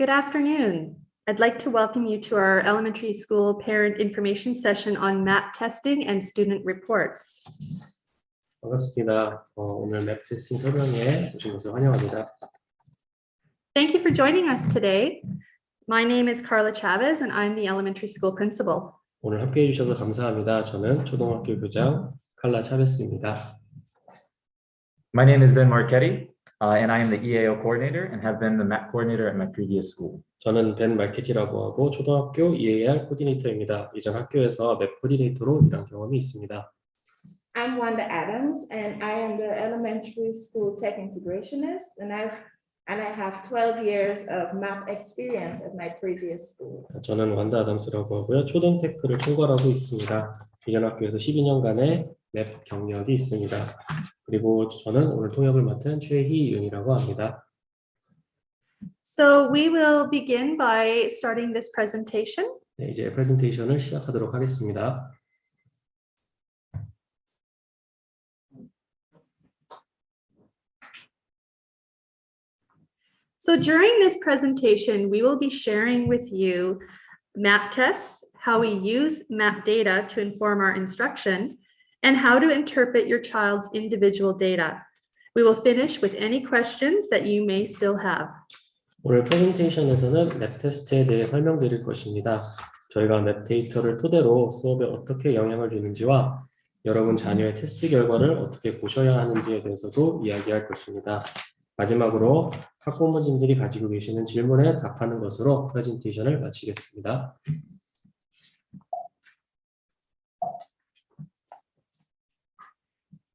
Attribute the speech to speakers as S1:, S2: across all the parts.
S1: Good afternoon. I'd like to welcome you to our elementary school parent information session on MAP testing and student reports.
S2: 반갑습니다. 오늘 맵 테스팅 설명회에 오신 것을 환영합니다.
S1: Thank you for joining us today. My name is Carla Chavez and I'm the elementary school principal.
S2: 오늘 함께해 주셔서 감사합니다. 저는 초등학교 교장 칼라 차베스입니다.
S3: My name is Ben Marchetti, and I am the EAO coordinator and have been the MAP coordinator at my previous school.
S2: 저는 벤 마케티라고 하고 초등학교 EAR 코디네이터입니다. 이전 학교에서 맵 코디네이터로 일한 경험이 있습니다.
S4: I'm Wanda Adams, and I am the elementary school tech integrationist, and I have 12 years of MAP experience at my previous school.
S2: 저는 완다 아담스라고 하고요. 초등 테크를 총괄하고 있습니다. 이전 학교에서 12년간의 맵 경력이 있습니다. 그리고 저는 오늘 통역을 맡은 최희윤이라고 합니다.
S1: So we will begin by starting this presentation.
S2: 네, 이제 프레젠테이션을 시작하도록 하겠습니다.
S1: So during this presentation, we will be sharing with you MAP tests, how we use MAP data to inform our instruction, and how to interpret your child's individual data. We will finish with any questions that you may still have.
S2: 오늘 프레젠테이션에서는 맵 테스트에 대해 설명드릴 것입니다. 저희가 맵 데이터를 토대로 수업에 어떻게 영향을 주는지와 여러분 자녀의 테스트 결과를 어떻게 보셔야 하는지에 대해서도 이야기할 것입니다. 마지막으로 학부모님들이 가지고 계시는 질문에 답하는 것으로 프레젠테이션을 마치겠습니다.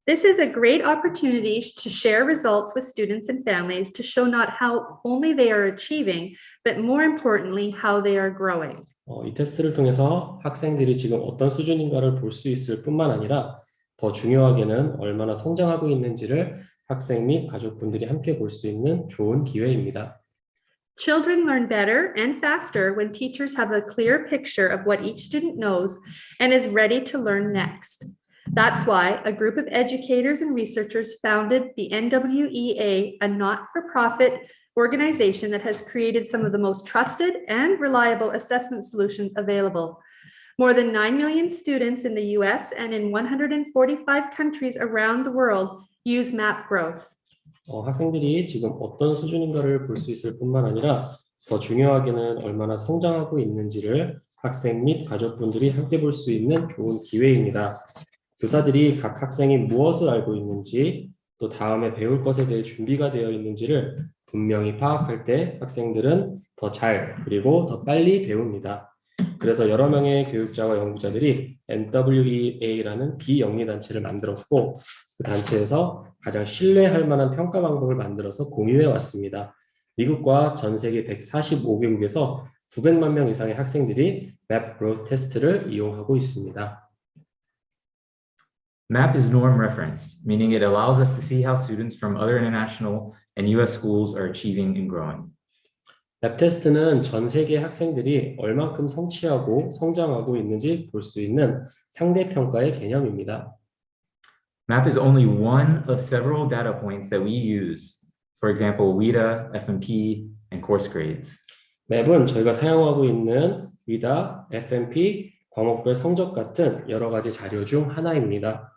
S1: This is a great opportunity to share results with students and families to show not how only they are achieving, but more importantly, how they are growing.
S2: 이 테스트를 통해서 학생들이 지금 어떤 수준인가를 볼 수 있을 뿐만 아니라 더 중요하게는 얼마나 성장하고 있는지를 학생 및 가족분들이 함께 볼 수 있는 좋은 기회입니다.
S1: Children learn better and faster when teachers have a clear picture of what each student knows and is ready to learn next. That's why a group of educators and researchers founded the NWEA, a not-for-profit organization that has created some of the most trusted and reliable assessment solutions available. More than 9 million students in the US and in 145 countries around the world use MAP Growth.
S2: 학생들이 지금 어떤 수준인가를 볼 수 있을 뿐만 아니라 더 중요하게는 얼마나 성장하고 있는지를 학생 및 가족분들이 함께 볼 수 있는 좋은 기회입니다. 교사들이 각 학생이 무엇을 알고 있는지 또 다음에 배울 것에 대해 준비가 되어 있는지를 분명히 파악할 때 학생들은 더 잘 그리고 더 빨리 배웁니다. 그래서 여러 명의 교육자와 연구자들이 NWEA라는 비영리단체를 만들었고 그 단체에서 가장 신뢰할 만한 평가 방법을 만들어서 공유해 왔습니다. 미국과 전 세계 145개국에서 900만 명 이상의 학생들이 MAP Growth 테스트를 이용하고 있습니다.
S3: MAP is norm referenced, meaning it allows us to see how students from other international and US schools are achieving and growing.
S2: 맵 테스트는 전 세계 학생들이 얼만큼 성취하고 성장하고 있는지 볼 수 있는 상대 평가의 개념입니다.
S3: MAP is only one of several data points that we use. For example, WIDA, FMP, and course grades.
S2: 맵은 저희가 사용하고 있는 WIDA, FMP, 과목별 성적 같은 여러 가지 자료 중 하나입니다.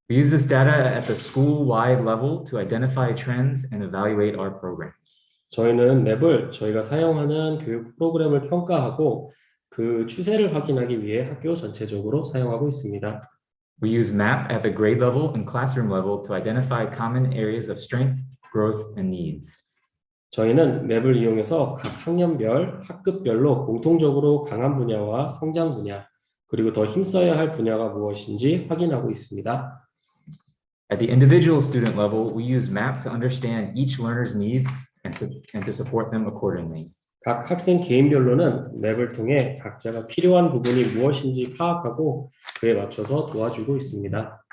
S3: We use this data at the school-wide level to identify trends and evaluate our programs.
S2: 저희는 맵을 저희가 사용하는 교육 프로그램을 평가하고 그 추세를 확인하기 위해 학교 전체적으로 사용하고 있습니다.
S3: We use MAP at the grade level and classroom level to identify common areas of strength, growth, and needs.
S2: 저희는 맵을 이용해서 각 학년별, 학급별로 공통적으로 강한 분야와 성장 분야, 그리고 더 힘써야 할 분야가 무엇인지 확인하고 있습니다.
S3: At the individual student level, we use MAP to understand each learner's needs and to support them accordingly.
S2: 각 학생 개인별로는 맵을 통해 각자가 필요한 부분이 무엇인지 파악하고 그에 맞춰서 도와주고 있습니다.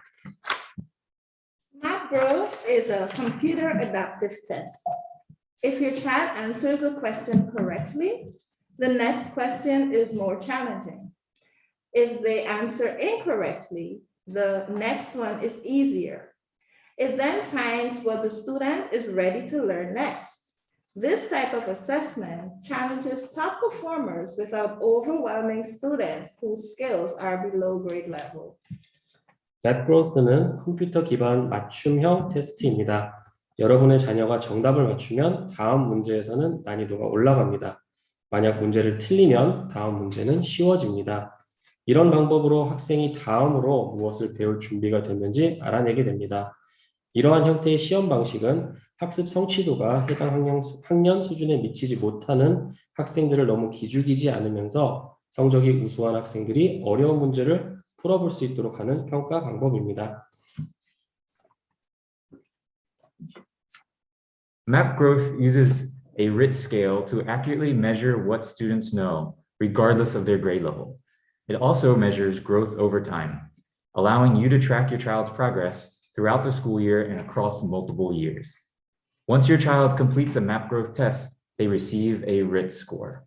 S4: MAP Growth is a computer adaptive test. If your child answers a question correctly, the next question is more challenging. If they answer incorrectly, the next one is easier. It then finds what the student is ready to learn next. This type of assessment challenges top performers without overwhelming students whose skills are below grade level.
S2: 맵그로스는 컴퓨터 기반 맞춤형 테스트입니다. 여러분의 자녀가 정답을 맞추면 다음 문제에서는 난이도가 올라갑니다. 만약 문제를 틀리면 다음 문제는 쉬워집니다. 이런 방법으로 학생이 다음으로 무엇을 배울 준비가 됐는지 알아내게 됩니다. 이러한 형태의 시험 방식은 학습 성취도가 해당 학년 수준에 미치지 못하는 학생들을 너무 기죽이지 않으면서 성적이 우수한 학생들이 어려운 문제를 풀어볼 수 있도록 하는 평가 방법입니다.
S3: Map growth uses a RIT scale to accurately measure what students know, regardless of their grade level. It also measures growth over time, allowing you to track your child's progress throughout the school year and across multiple years. Once your child completes a map growth test, they receive a RIT score.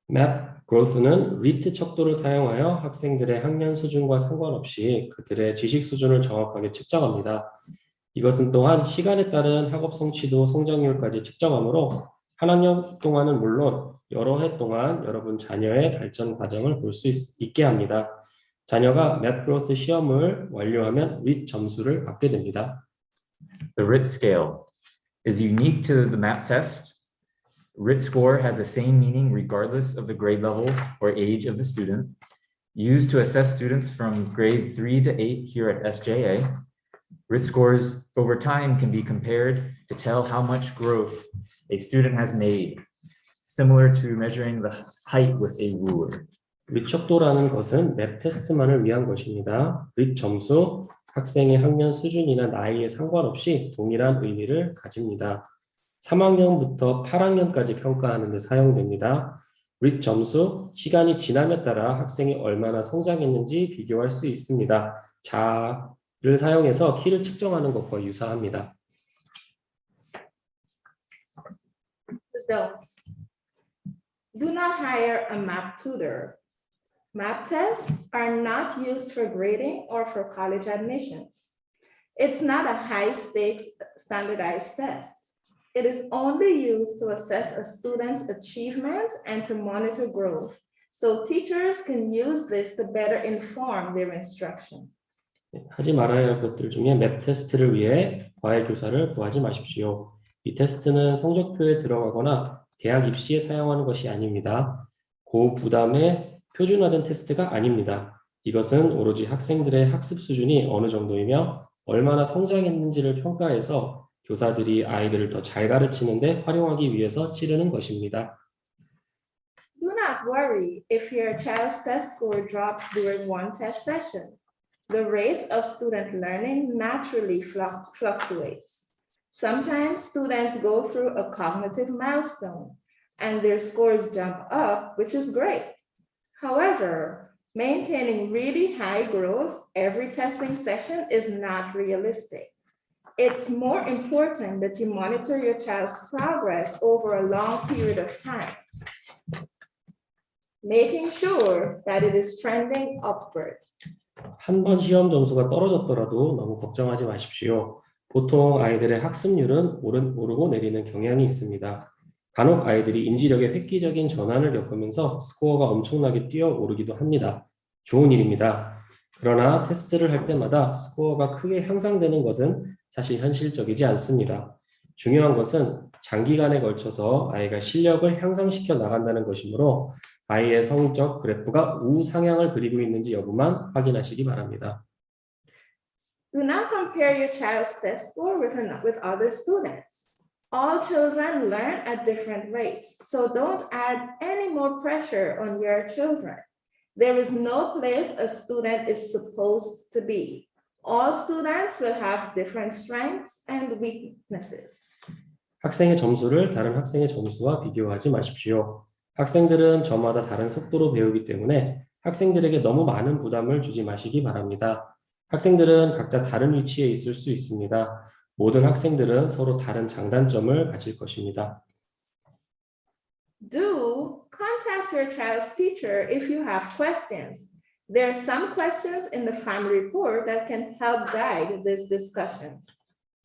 S2: 맵 그로스는 리트 척도를 사용하여 학생들의 학년 수준과 상관없이 그들의 지식 수준을 정확하게 측정합니다. 이것은 또한 시간에 따른 학업 성취도 성장률까지 측정하므로 한 학년 동안은 물론 여러 해 동안 여러분 자녀의 발전 과정을 볼 수 있게 합니다. 자녀가 맵 그로스 시험을 완료하면 RIT 점수를 받게 됩니다.
S3: The RIT scale is unique to the MAP test. RIT score has the same meaning regardless of the grade level or age of the student. Used to assess students from grade 3 to 8 here at SJA, RIT scores over time can be compared to tell how much growth a student has made, similar to measuring the height with a ruler.
S2: RIT 척도라는 것은 맵 테스트만을 위한 것입니다. RIT 점수, 학생의 학년 수준이나 나이에 상관없이 동일한 의미를 가집니다. 3학년부터 8학년까지 평가하는 데 사용됩니다. RIT 점수, 시간이 지남에 따라 학생이 얼마나 성장했는지 비교할 수 있습니다. 자를 사용해서 키를 측정하는 것과 유사합니다.
S4: Don'ts. Do not hire a map tutor. Map tests are not used for grading or for college admissions. It's not a high-stakes standardized test. It is only used to assess a student's achievement and to monitor growth. So teachers can use this to better inform their instruction.
S2: 하지 말아야 할 것들 중에 맵 테스트를 위해 과외 교사를 구하지 마십시오. 이 테스트는 성적표에 들어가거나 대학 입시에 사용하는 것이 아닙니다. 고부담의 표준화된 테스트가 아닙니다. 이것은 오로지 학생들의 학습 수준이 어느 정도이며 얼마나 성장했는지를 평가해서 교사들이 아이들을 더 잘 가르치는데 활용하기 위해서 치르는 것입니다.
S4: Do not worry if your child's test score drops during one test session. The rate of student learning naturally fluctuates. Sometimes students go through a cognitive milestone and their scores jump up, which is great. However, maintaining really high growth every testing session is not realistic. It's more important that you monitor your child's progress over a long period of time, making sure that it is trending upwards.
S2: 한 번 시험 점수가 떨어졌더라도 너무 걱정하지 마십시오. 보통 아이들의 학습률은 오르고 내리는 경향이 있습니다. 간혹 아이들이 인지력의 획기적인 전환을 겪으면서 스코어가 엄청나게 뛰어오르기도 합니다. 좋은 일입니다. 그러나 테스트를 할 때마다 스코어가 크게 향상되는 것은 사실 현실적이지 않습니다. 중요한 것은 장기간에 걸쳐서 아이가 실력을 향상시켜 나간다는 것이므로 아이의 성적 그래프가 우상향을 그리고 있는지 여부만 확인하시기 바랍니다.
S4: Do not compare your child's test score with other students. All children learn at different rates, so don't add any more pressure on your children. There is no place a student is supposed to be. All students will have different strengths and weaknesses.
S2: 학생의 점수를 다른 학생의 점수와 비교하지 마십시오. 학생들은 저마다 다른 속도로 배우기 때문에 학생들에게 너무 많은 부담을 주지 마시기 바랍니다. 학생들은 각자 다른 위치에 있을 수 있습니다. 모든 학생들은 서로 다른 장단점을 가질 것입니다.
S4: Do contact your child's teacher if you have questions. There are some questions in the family report that can help guide this discussion.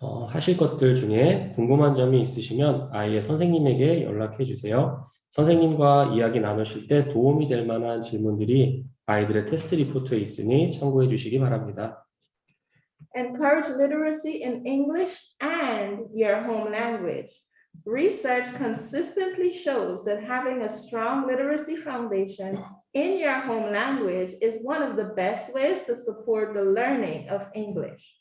S2: 하실 것들 중에 궁금한 점이 있으시면 아이의 선생님에게 연락해 주세요. 선생님과 이야기 나누실 때 도움이 될 만한 질문들이 아이들의 테스트 리포트에 있으니 참고해 주시기 바랍니다.
S4: Encourage literacy in English and your home language. Research consistently shows that having a strong literacy foundation in your home language is one of the best ways to support the learning of English.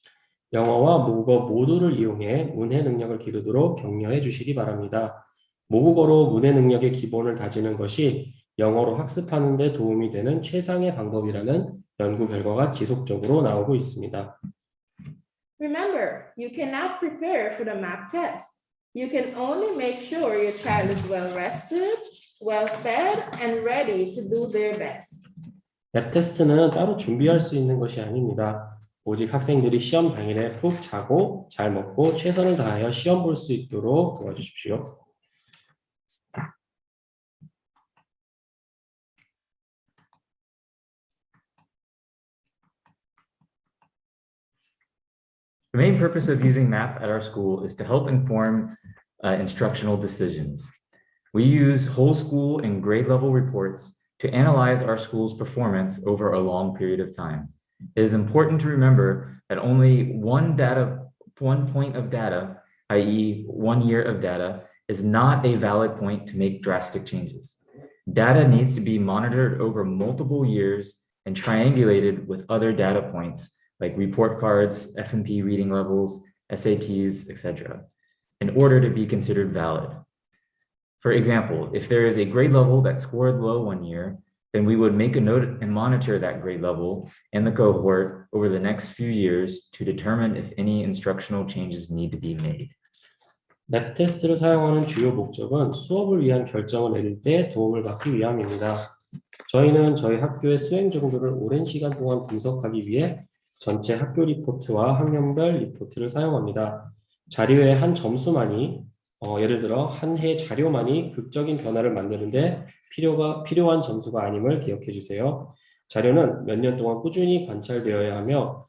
S2: 영어와 모국어 모두를 이용해 문해 능력을 기르도록 격려해 주시기 바랍니다. 모국어로 문해 능력의 기본을 다지는 것이 영어로 학습하는 데 도움이 되는 최상의 방법이라는 연구 결과가 지속적으로 나오고 있습니다.
S4: Remember, you cannot prepare for the math test. You can only make sure your child is well rested, well fed, and ready to do their best.
S2: 랩 테스트는 따로 준비할 수 있는 것이 아닙니다. 오직 학생들이 시험 당일에 푹 자고 잘 먹고 최선을 다하여 시험 볼 수 있도록 도와주십시오.
S3: The main purpose of using MAP at our school is to help inform instructional decisions. We use whole school and grade level reports to analyze our school's performance over a long period of time. It is important to remember that only one point of data, i.e. 1 year of data, is not a valid point to make drastic changes. Data needs to be monitored over multiple years and triangulated with other data points like report cards, F&P reading levels, SATs, etc., in order to be considered valid. For example, if there is a grade level that scored low 1 year, then we would make a note and monitor that grade level and the cohort over the next few years to determine if any instructional changes need to be made.
S2: 랩 테스트를 사용하는 주요 목적은 수업을 위한 결정을 내릴 때 도움을 받기 위함입니다. 저희는 저희 학교의 수행 정도를 오랜 시간 동안 분석하기 위해 전체 학교 리포트와 학년별 리포트를 사용합니다. 자료의 한 점수만이 예를 들어 한 해 자료만이 극적인 변화를 만드는데 필요한 점수가 아님을 기억해 주세요. 자료는 몇 년 동안 꾸준히 관찰되어야 하며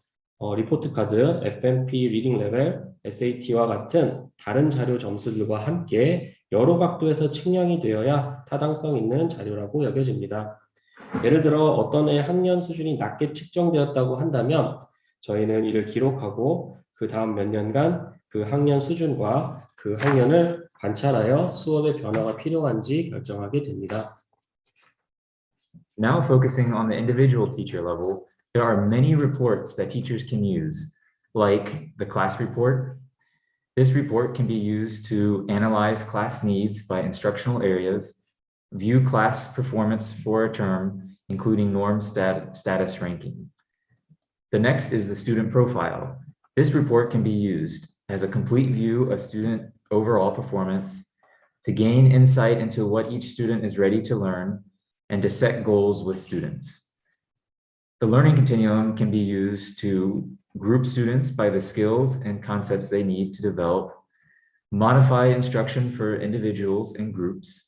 S2: 리포트 카드, F&P 리딩 레벨, SAT와 같은 다른 자료 점수들과 함께 여러 각도에서 측량이 되어야 타당성 있는 자료라고 여겨집니다. 예를 들어 어떤 애 학년 수준이 낮게 측정되었다고 한다면 저희는 이를 기록하고 그 다음 몇 년간 그 학년 수준과 그 학년을 관찰하여 수업의 변화가 필요한지 결정하게 됩니다.
S3: Now focusing on the individual teacher level, there are many reports that teachers can use, like the class report. This report can be used to analyze class needs by instructional areas, view class performance for a term, including norm status ranking. The next is the student profile. This report can be used as a complete view of student overall performance to gain insight into what each student is ready to learn and to set goals with students. The learning continuum can be used to group students by the skills and concepts they need to develop, modify instruction for individuals and groups.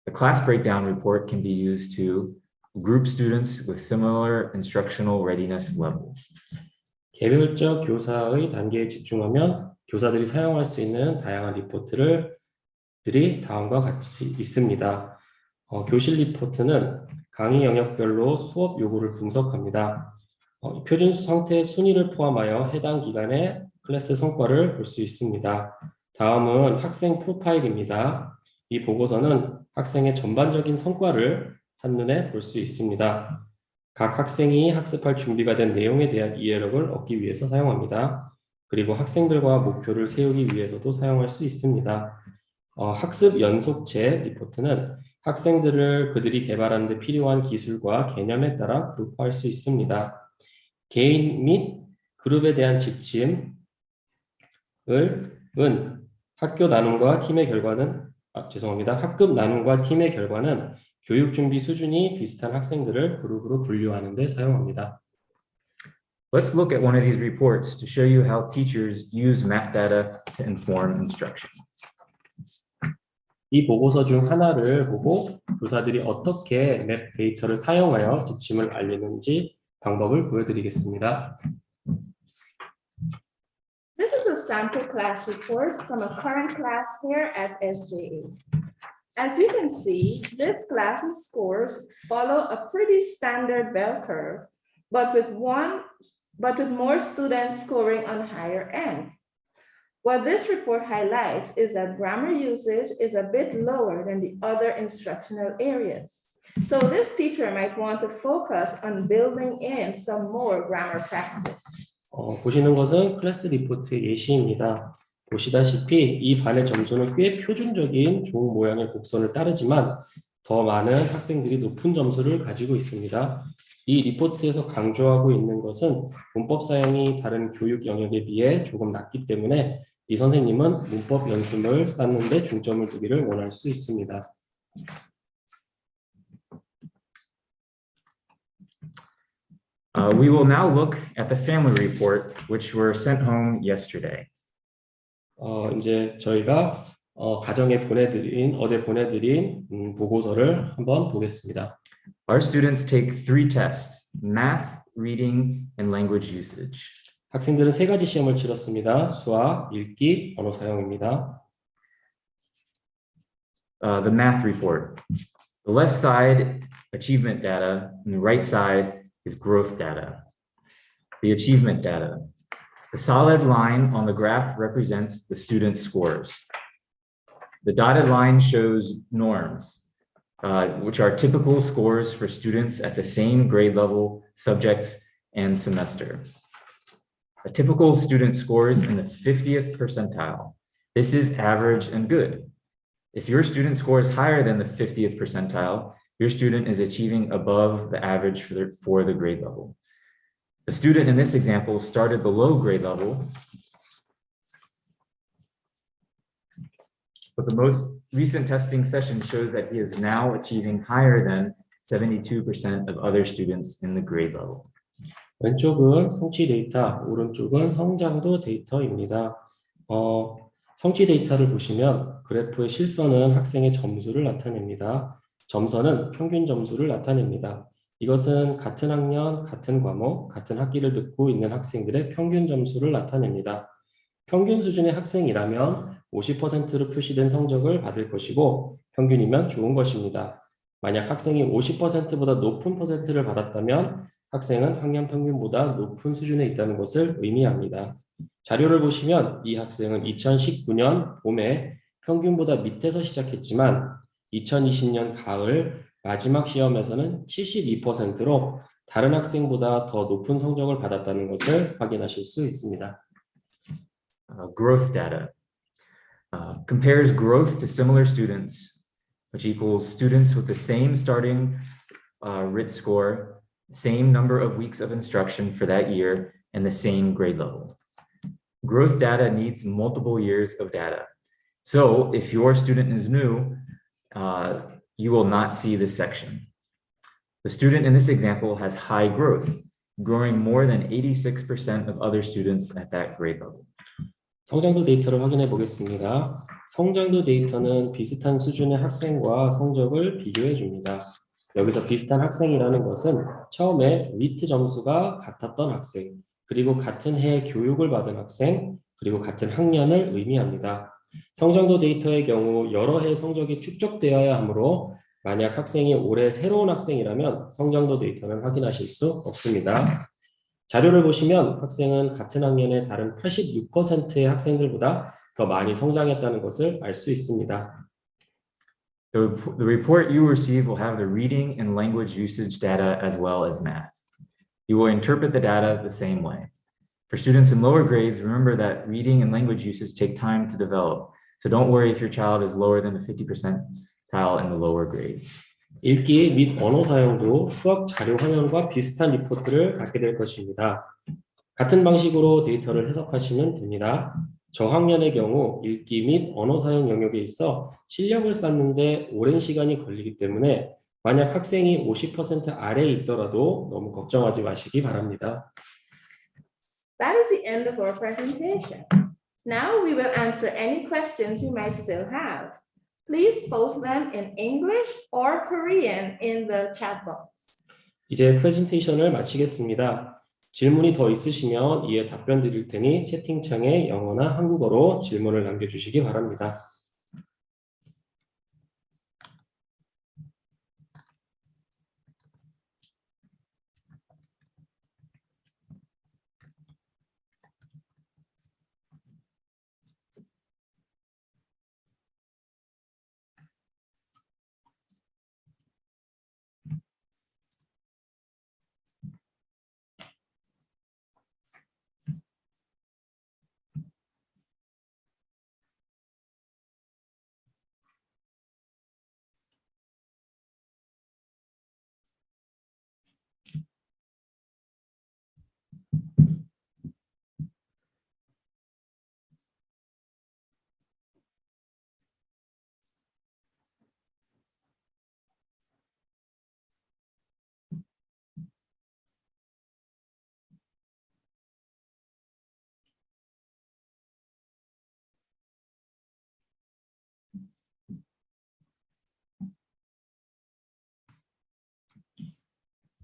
S3: The class breakdown report can be used to group students with similar instructional readiness levels.
S2: 개별적 교사의 단계에 집중하면 교사들이 사용할 수 있는 다양한 리포트들이 다음과 같이 있습니다. 교실 리포트는 강의 영역별로 수업 요구를 분석합니다. 표준 상태 순위를 포함하여 해당 기간의 클래스 성과를 볼 수 있습니다. 다음은 학생 프로파일입니다. 이 보고서는 학생의 전반적인 성과를 한눈에 볼 수 있습니다. 각 학생이 학습할 준비가 된 내용에 대한 이해력을 얻기 위해서 사용합니다. 그리고 학생들과 목표를 세우기 위해서도 사용할 수 있습니다. 학습 연속체 리포트는 학생들을 그들이 개발하는 데 필요한 기술과 개념에 따라 그룹화할 수 있습니다. 개인 및 그룹에 대한 지침은 학급 나눔과 팀의 결과는 교육 준비 수준이 비슷한 학생들을 그룹으로 분류하는 데 사용합니다.
S3: Let's look at one of these reports to show you how teachers use map data to inform instruction.
S2: 이 보고서 중 하나를 보고 교사들이 어떻게 맵 데이터를 사용하여 지침을 알리는지 방법을 보여드리겠습니다.
S4: This is a sample class report from a current class here at SJA. As you can see, this class's scores follow a pretty standard bell curve, but with more students scoring on higher end. What this report highlights is that grammar usage is a bit lower than the other instructional areas. So this teacher might want to focus on building in some more grammar practice.
S2: 보시는 것은 클래스 리포트의 예시입니다. 보시다시피 이 반의 점수는 꽤 표준적인 종 모양의 곡선을 따르지만 더 많은 학생들이 높은 점수를 가지고 있습니다. 이 리포트에서 강조하고 있는 것은 문법 사용이 다른 교육 영역에 비해 조금 낮기 때문에 이 선생님은 문법 연습을 쌓는 데 중점을 두기를 원할 수 있습니다.
S3: We will now look at the family report, which were sent home yesterday.
S2: 이제 저희가 어제 보내드린 보고서를 한번 보겠습니다.
S3: Our students take 3 tests: math, reading, and language usage.
S2: 학생들은 3가지 시험을 치렀습니다. 수학, 읽기, 언어 사용입니다.
S3: The math report. The left side, achievement data, and the right side is growth data. The achievement data. The solid line on the graph represents the student scores. The dotted line shows norms, which are typical scores for students at the same grade level, subjects, and semester. A typical student scores in the 50th percentile. This is average and good. If your student scores higher than the 50th percentile, your student is achieving above the average for the grade level. The student in this example started below grade level, but the most recent testing session shows that he is now achieving higher than 72% of other students in the grade level.
S2: 왼쪽은 성취 데이터, 오른쪽은 성장도 데이터입니다. 성취 데이터를 보시면 그래프의 실선은 학생의 점수를 나타냅니다. 점선은 평균 점수를 나타냅니다. 이것은 같은 학년, 같은 과목, 같은 학기를 듣고 있는 학생들의 평균 점수를 나타냅니다. 평균 수준의 학생이라면 50%로 표시된 성적을 받을 것이고 평균이면 좋은 것입니다. 만약 학생이 50%보다 높은 퍼센트를 받았다면 학생은 학년 평균보다 높은 수준에 있다는 것을 의미합니다. 자료를 보시면 이 학생은 2019년 봄에 평균보다 밑에서 시작했지만 2020년 가을 마지막 시험에서는 72%로 다른 학생보다 더 높은 성적을 받았다는 것을 확인하실 수 있습니다.
S3: Growth data compares growth to similar students, which equals students with the same starting RIT score, same number of weeks of instruction for that year, and the same grade level. Growth data needs multiple years of data. So if your student is new, you will not see this section. The student in this example has high growth, growing more than 86% of other students at that grade level.
S2: 성장도 데이터를 확인해 보겠습니다. 성장도 데이터는 비슷한 수준의 학생과 성적을 비교해 줍니다. 여기서 비슷한 학생이라는 것은 처음에 리트 점수가 같았던 학생, 그리고 같은 해 교육을 받은 학생, 그리고 같은 학년을 의미합니다. 성장도 데이터의 경우 여러 해 성적이 축적되어야 하므로 만약 학생이 올해 새로운 학생이라면 성장도 데이터는 확인하실 수 없습니다. 자료를 보시면 학생은 같은 학년의 다른 86%의 학생들보다 더 많이 성장했다는 것을 알 수 있습니다.
S3: The report you receive will have the reading and language usage data as well as math. You will interpret the data the same way. For students in lower grades, remember that reading and language usage take time to develop. So don't worry if your child is lower than the 50 percentile in the lower grades.
S2: 읽기 및 언어 사용도 수학 자료 화면과 비슷한 리포트를 갖게 될 것입니다. 같은 방식으로 데이터를 해석하시면 됩니다. 저학년의 경우 읽기 및 언어 사용 영역에 있어 실력을 쌓는데 오랜 시간이 걸리기 때문에 만약 학생이 50% 아래에 있더라도 너무 걱정하지 마시기 바랍니다.
S4: That is the end of our presentation. Now we will answer any questions you might still have. Please post them in English or Korean in the chat box.
S2: 이제 프레젠테이션을 마치겠습니다. 질문이 더 있으시면 이에 답변 드릴 테니 채팅창에 영어나 한국어로 질문을 남겨주시기 바랍니다.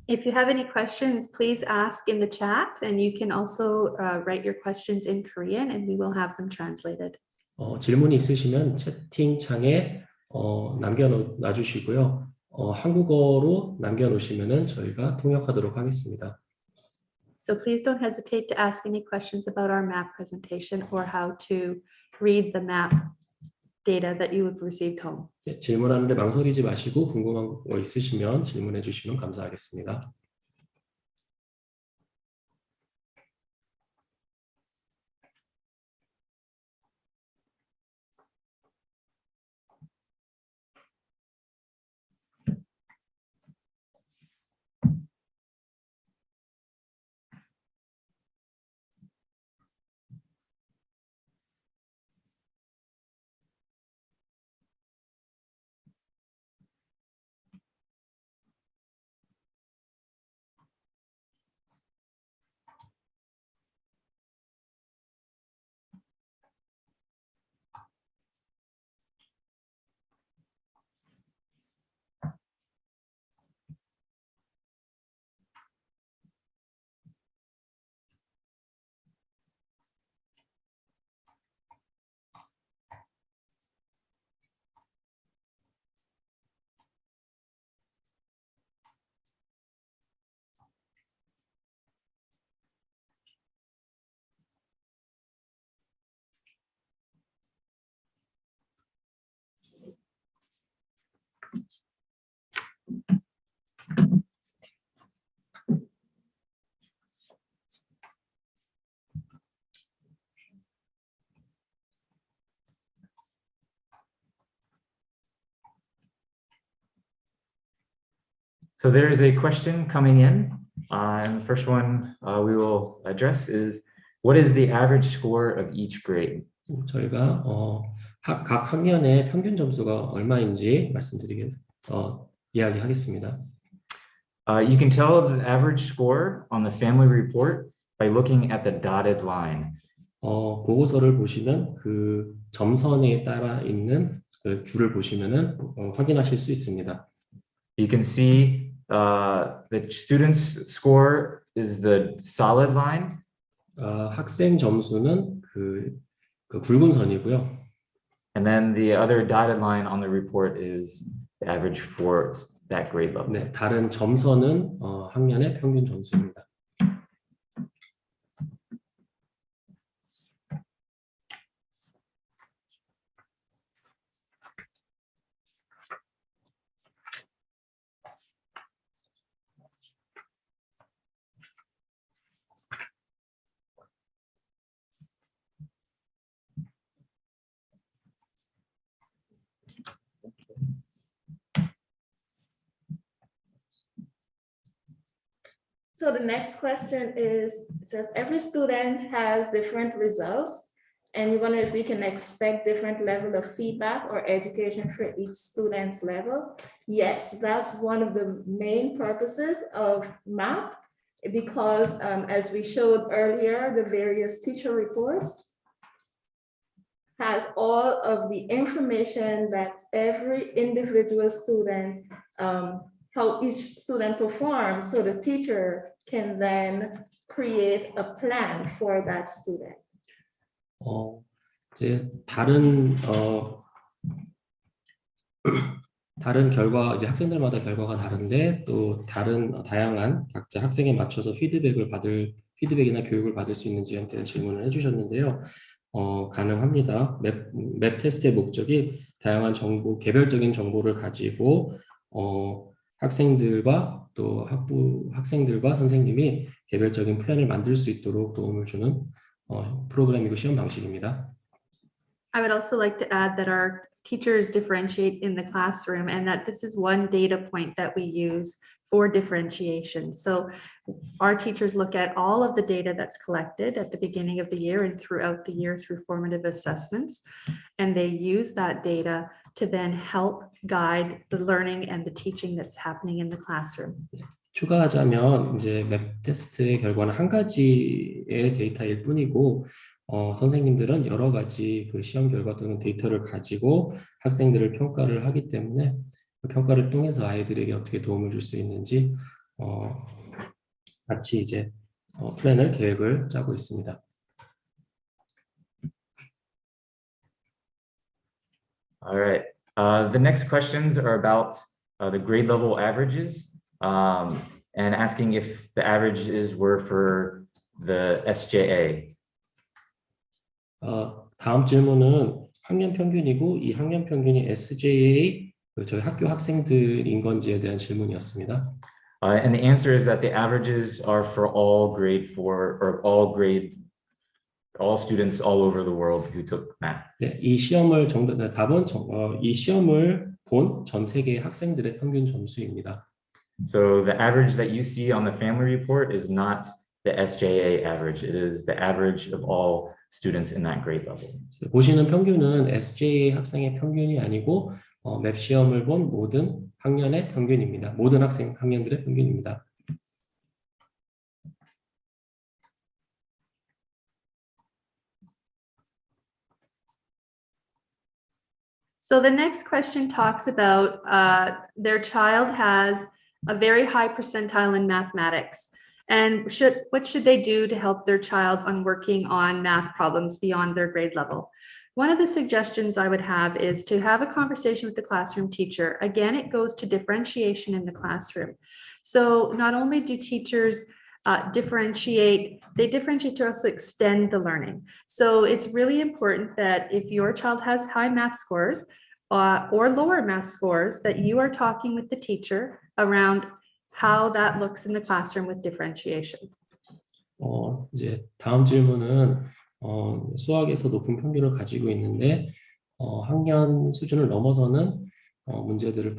S1: If you have any questions, please ask in the chat, and you can also write your questions in Korean and we will have them translated.
S2: 질문이 있으시면 채팅창에 남겨놔주시고요. 한국어로 남겨놓으시면 저희가 통역하도록 하겠습니다.
S1: So please don't hesitate to ask any questions about our map presentation or how to read the map data that you have received home.
S2: 네, 질문하는데 망설이지 마시고 궁금한 거 있으시면 질문해 주시면 감사하겠습니다.
S3: So there is a question coming in. And the first one we will address is, what is the average score of each grade?
S2: 저희가 각 학년의 평균 점수가 얼마인지 이야기하겠습니다.
S3: You can tell the average score on the family report by looking at the dotted line.
S2: 보고서를 보시면 그 점선에 따라 있는 그 줄을 보시면은 확인하실 수 있습니다.
S3: You can see the student's score is the solid line.
S2: 학생 점수는 그 굵은 선이고요.
S3: And then the other dotted line on the report is the average for that grade level.
S2: 네, 다른 점선은 학년의 평균 점수입니다.
S4: So the next question is, it says every student has different results, and you wonder if we can expect different level of feedback or education for each student's level. Yes, that's one of the main purposes of MAP, because as we showed earlier, the various teacher reports has all of the information that every individual student, how each student performs, so the teacher can then create a plan for that student?
S2: 이제 다른 결과, 이제 학생들마다 결과가 다른데 또 다양한 각자 학생에 맞춰서 피드백이나 교육을 받을 수 있는지에 대한 질문을 해주셨는데요. 가능합니다. 맵 테스트의 목적이 다양한 개별적인 정보를 가지고 학생들과 선생님이 개별적인 플랜을 만들 수 있도록 도움을 주는 프로그램이고 시험 방식입니다.
S1: I would also like to add that our teachers differentiate in the classroom and that this is one data point that we use for differentiation. So our teachers look at all of the data that's collected at the beginning of the year and throughout the year through formative assessments. And they use that data to then help guide the learning and the teaching that's happening in the classroom.
S2: 추가하자면 이제 맵 테스트의 결과는 한 가지의 데이터일 뿐이고 선생님들은 여러 가지 그 시험 결과 또는 데이터를 가지고 학생들을 평가를 하기 때문에 그 평가를 통해서 아이들에게 어떻게 도움을 줄 수 있는지 같이 이제 계획을 짜고 있습니다.
S3: All right. The next questions are about the grade level averages and asking if the averages were for the SJA.
S2: 다음 질문은 학년 평균이고 이 학년 평균이 SJA 저희 학교 학생들인 건지에 대한 질문이었습니다.
S3: And the answer is that the averages are for all grade 4 or all students all over the world who took math.
S2: 네, 이 시험을 이 시험을 본 전 세계 학생들의 평균 점수입니다.
S3: So the average that you see on the family report is not the SJA average. It is the average of all students in that grade level.
S2: 보시는 평균은 SJA 학생의 평균이 아니고 맵 시험을 본 모든 학년의 평균입니다. 모든 학년들의 평균입니다.
S1: So the next question talks about their child has a very high percentile in mathematics. And what should they do to help their child on working on math problems beyond their grade level? One of the suggestions I would have is to have a conversation with the classroom teacher. Again, it goes to differentiation in the classroom. So not only do teachers differentiate to also extend the learning. So it's really important that if your child has high math scores or lower math scores, that you are talking with the teacher around how that looks in the classroom with differentiation.
S2: 이제 다음 질문은 수학에서 높은 평균을 가지고 있는데 학년 수준을 넘어서는 문제들을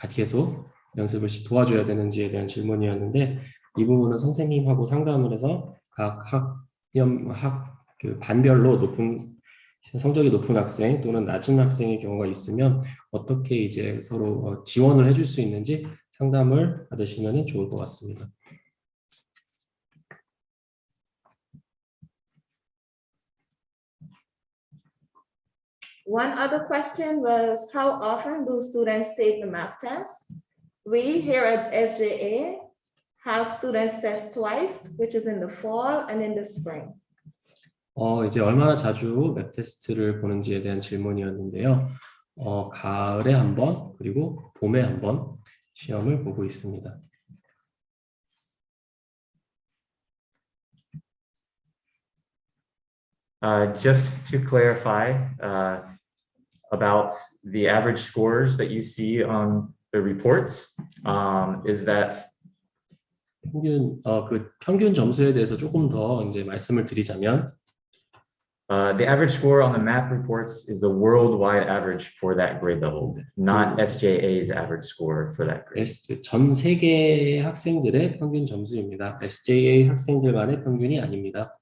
S2: 계속 연습을 도와줘야 되는지에 대한 질문이었는데 이 부분은 선생님하고 상담을 해서 각 반별로 성적이 높은 학생 또는 낮은 학생의 경우가 있으면 어떻게 이제 서로 지원을 해줄 수 있는지 상담을 받으시면 좋을 것 같습니다.
S4: One other question was, how often do students take the math test? We here at SJA have students test twice, which is in the fall and in the spring.
S2: 이제 얼마나 자주 맵 테스트를 보는지에 대한 질문이었는데요. 가을에 한 번, 그리고 봄에 한 번 시험을 보고 있습니다.
S3: Just to clarify about the average scores that you see on the reports, is that
S2: 평균 점수에 대해서 조금 더 이제 말씀을 드리자면
S3: the average score on the math reports is the worldwide average for that grade level, not SJA's average score for that grade.
S2: 전 세계 학생들의 평균 점수입니다. SJA 학생들만의 평균이 아닙니다.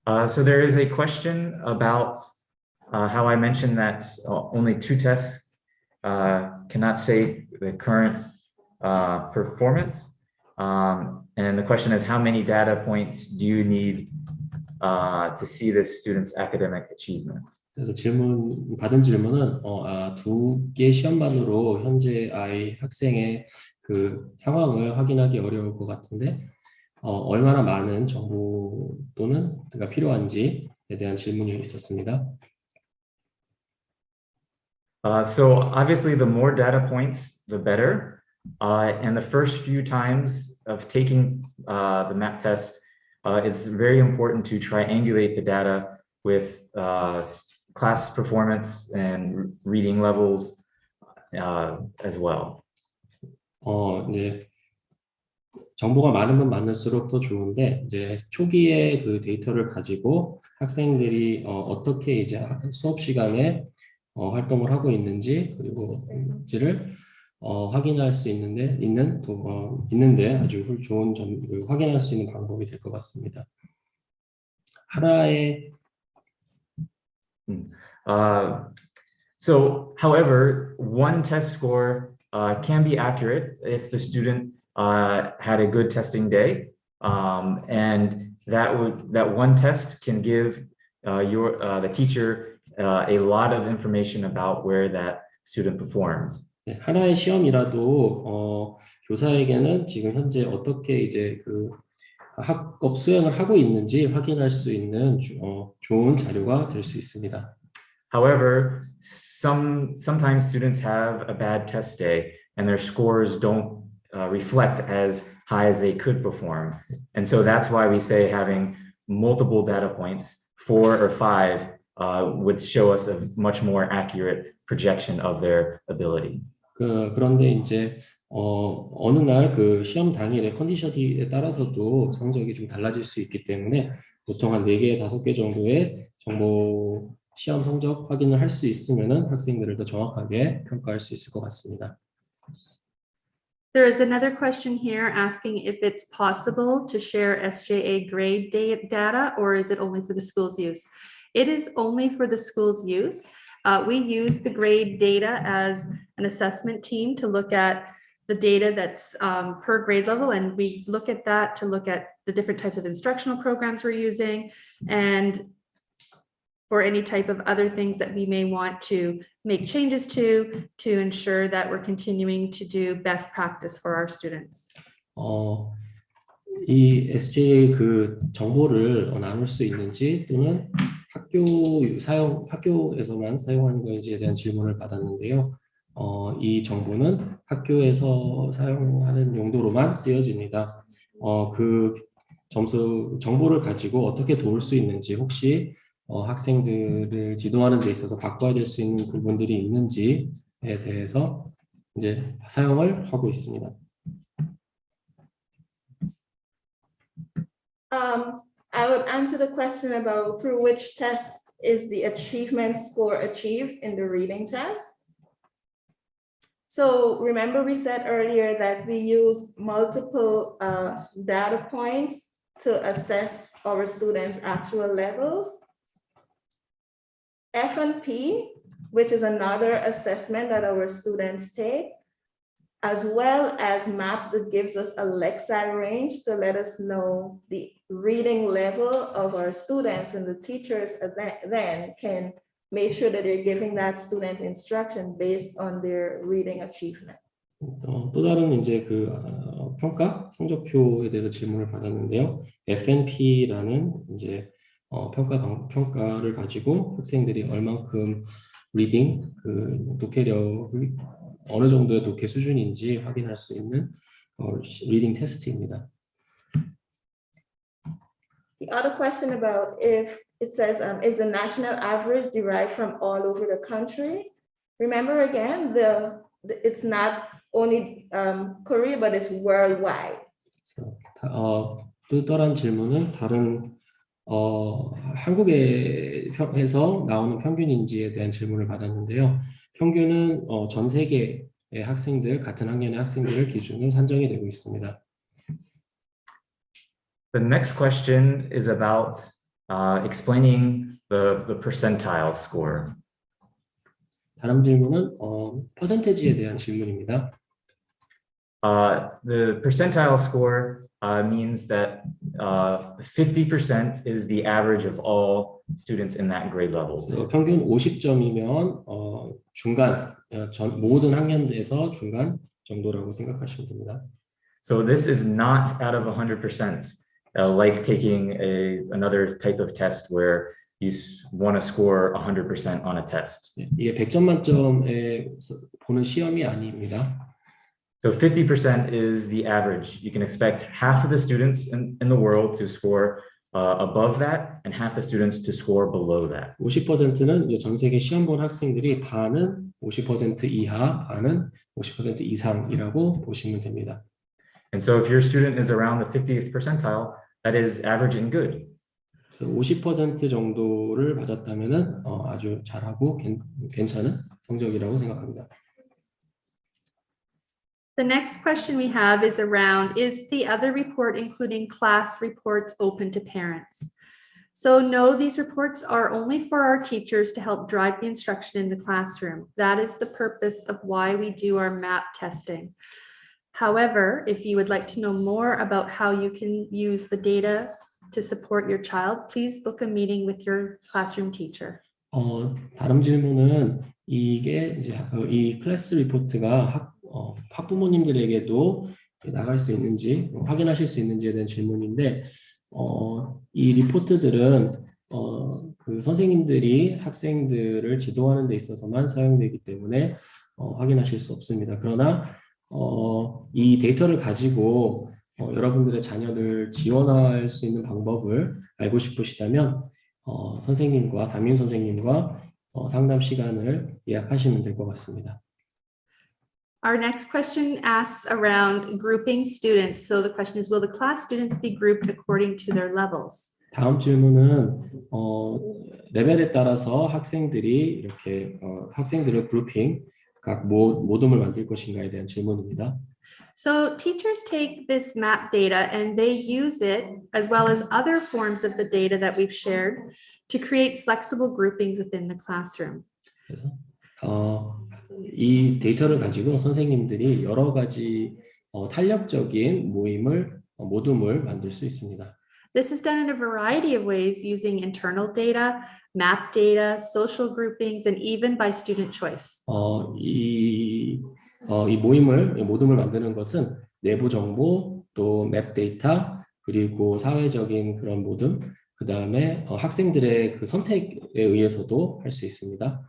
S3: So there is a question about how I mentioned that only 2 tests cannot say the current performance. And the question is, how many data points do you need to see the student's academic achievement?
S2: 그래서 받은 질문은 2개 시험만으로 현재 학생의 그 상황을 확인하기 어려울 것 같은데 얼마나 많은 정보 또는 그가 필요한지에 대한 질문이 있었습니다.
S3: So obviously, the more data points, the better. And the first few times of taking the MAP test is very important to triangulate the data with class performance and reading levels as well.
S2: 이제 정보가 많으면 많을수록 더 좋은데 이제 초기에 그 데이터를 가지고 학생들이 어떻게 이제 수업 시간에 활동을 하고 있는지 그리고지를 확인할 수 있는데 아주 좋은 점을 확인할 수 있는 방법이 될 것 같습니다. 하나의
S3: So, however, one test score can be accurate if the student had a good testing day, and that one test can give the teacher a lot of information about where that student performed.
S2: 네, 하나의 시험이라도 교사에게는 지금 현재 어떻게 이제 그 학업 수행을 하고 있는지 확인할 수 있는 좋은 자료가 될 수 있습니다.
S3: However, sometimes students have a bad test day and their scores don't reflect as high as they could perform. And so that's why we say having multiple data points, 4 or 5, would show us a much more accurate projection of their ability.
S2: 그런데 이제 어느 날 그 시험 당일의 컨디션에 따라서도 성적이 좀 달라질 수 있기 때문에 보통 한 4개, 5개 정도의 정보 시험 성적 확인을 할 수 있으면은 학생들을 더 정확하게 평가할 수 있을 것 같습니다.
S1: There is another question here asking if it's possible to share SJA grade data, or is it only for the school's use? It is only for the school's use. We use the grade data as an assessment team to look at the data that's per grade level, and we look at that to look at the different types of instructional programs we're using and for any type of other things that we may want to make changes to ensure that we're continuing to do best practice for our students.
S2: 이 SJA 그 정보를 나눌 수 있는지 또는 학교에서만 사용하는 것인지에 대한 질문을 받았는데요. 이 정보는 학교에서 사용하는 용도로만 쓰여집니다. 그 정보를 가지고 어떻게 도울 수 있는지, 혹시 학생들을 지도하는 데 있어서 바꿔야 될 수 있는 부분들이 있는지에 대해서 이제 사용을 하고 있습니다.
S4: I would answer the question about through which test is the achievement score achieved in the reading test. So remember we said earlier that we use multiple data points to assess our students' actual levels. F&P, which is another assessment that our students take, as well as MAP that gives us a Lexile range to let us know the reading level of our students, and the teachers then can make sure that they're giving that student instruction based on their reading achievement.
S2: 또 다른 이제 그 평가 성적표에 대해서 질문을 받았는데요. FNP라는 이제 평가를 가지고 학생들이 얼만큼 리딩 그 독해력이 어느 정도의 독해 수준인지 확인할 수 있는 리딩 테스트입니다.
S4: The other question about if it says, is the national average derived from all over the country? Remember again, it's not only Korea, but it's worldwide.
S2: 또 다른 질문은 다른 한국에서 나오는 평균인지에 대한 질문을 받았는데요. 평균은 전 세계의 학생들, 같은 학년의 학생들을 기준으로 산정이 되고 있습니다.
S3: The next question is about explaining the percentile score.
S2: 다음 질문은 퍼센테지에 대한 질문입니다.
S3: The percentile score means that 50% is the average of all students in that grade level.
S2: 평균 50점이면 중간, 모든 학년에서 중간 정도라고 생각하시면 됩니다.
S3: So this is not out of 100%, like taking another type of test where you want to score 100% on a test.
S2: 이게 100점 만점에 보는 시험이 아닙니다.
S3: So 50% is the average. You can expect half of the students in the world to score above that and half the students to score below that.
S2: 50%는 이제 전 세계 시험 본 학생들이 반은 50% 이하, 반은 50% 이상이라고 보시면 됩니다.
S3: And so if your student is around the 50th percentile, that is average and good.
S2: 그래서 50% 정도를 맞았다면은 아주 잘하고 괜찮은 성적이라고 생각합니다.
S1: The next question we have is around, is the other report, including class reports, open to parents? So no, these reports are only for our teachers to help drive the instruction in the classroom. That is the purpose of why we do our MAP testing. However, if you would like to know more about how you can use the data to support your child, please book a meeting with your classroom teacher.
S2: 다른 질문은 이게 이제 이 클래스 리포트가 학부모님들에게도 나갈 수 있는지 확인하실 수 있는지에 대한 질문인데 이 리포트들은 그 선생님들이 학생들을 지도하는 데 있어서만 사용되기 때문에 확인하실 수 없습니다. 그러나 이 데이터를 가지고 여러분들의 자녀들 지원할 수 있는 방법을 알고 싶으시다면 선생님과 담임 선생님과 상담 시간을 예약하시면 될 것 같습니다.
S1: Our next question asks around grouping students. So the question is, will the class students be grouped according to their levels?
S2: 다음 질문은 레벨에 따라서 학생들이 이렇게 학생들을 그룹핑 각 모둠을 만들 것인가에 대한 질문입니다.
S1: So teachers take this map data and they use it as well as other forms of the data that we've shared to create flexible groupings within the classroom.
S2: 그래서 이 데이터를 가지고 선생님들이 여러 가지 탄력적인 모둠을 만들 수 있습니다.
S1: This is done in a variety of ways using internal data, map data, social groupings, and even by student choice.
S2: 이 모둠을 만드는 것은 내부 정보, 또 맵 데이터, 그리고 사회적인 그런 모둠, 그 다음에 학생들의 그 선택에 의해서도 할 수 있습니다.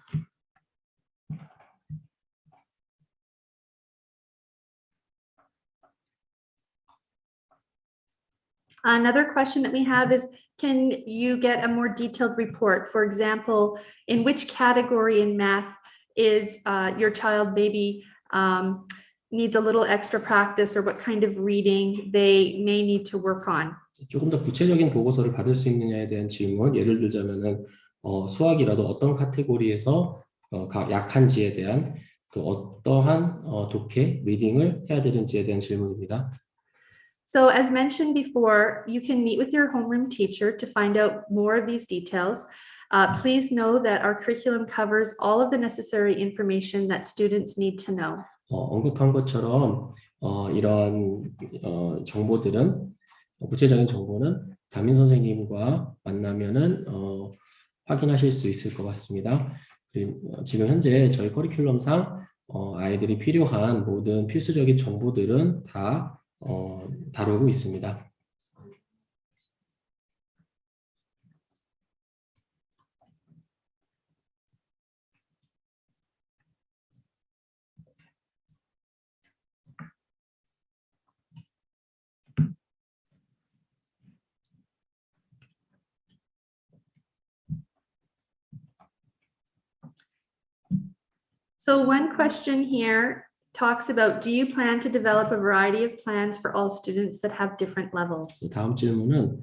S1: Another question that we have is, can you get a more detailed report? For example, in which category in math is your child maybe needs a little extra practice, or what kind of reading they may need to work on?
S2: 조금 더 구체적인 보고서를 받을 수 있느냐에 대한 질문, 예를 들자면은 수학이라도 어떤 카테고리에서 약한지에 대한 또 어떠한 독해, 리딩을 해야 되는지에 대한 질문입니다.
S1: So as mentioned before, you can meet with your homeroom teacher to find out more of these details. Please know that our curriculum covers all of the necessary information that students need to know.
S2: 언급한 것처럼 이러한 정보들은 구체적인 정보는 담임 선생님과 만나면은 확인하실 수 있을 것 같습니다. 지금 현재 저희 커리큘럼상 아이들이 필요한 모든 필수적인 정보들은 다 다루고 있습니다.
S1: So one question here talks about, do you plan to develop a variety of plans for all students that have different levels?
S2: 다음 질문은